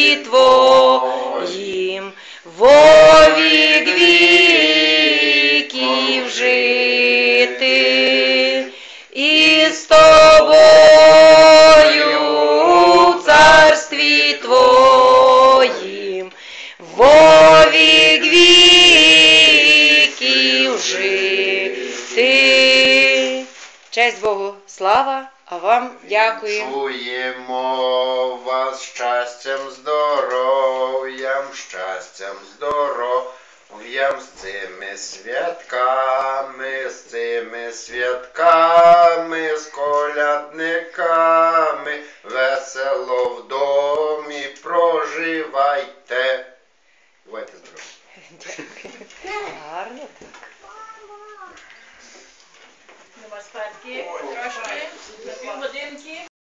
царстві Твоїм, во вік віків жити, і з Тобою в царстві Твоїм, во вік віків жити. Честь Богу, слава, а вам дякуємо. Чуємо вас щастям, здоров'ям з цими святками, з колядниками, весело в домі проживайте. Бувайте здорові. Дякую. Гарно так. Нема спадки, трошки, на півгодинки.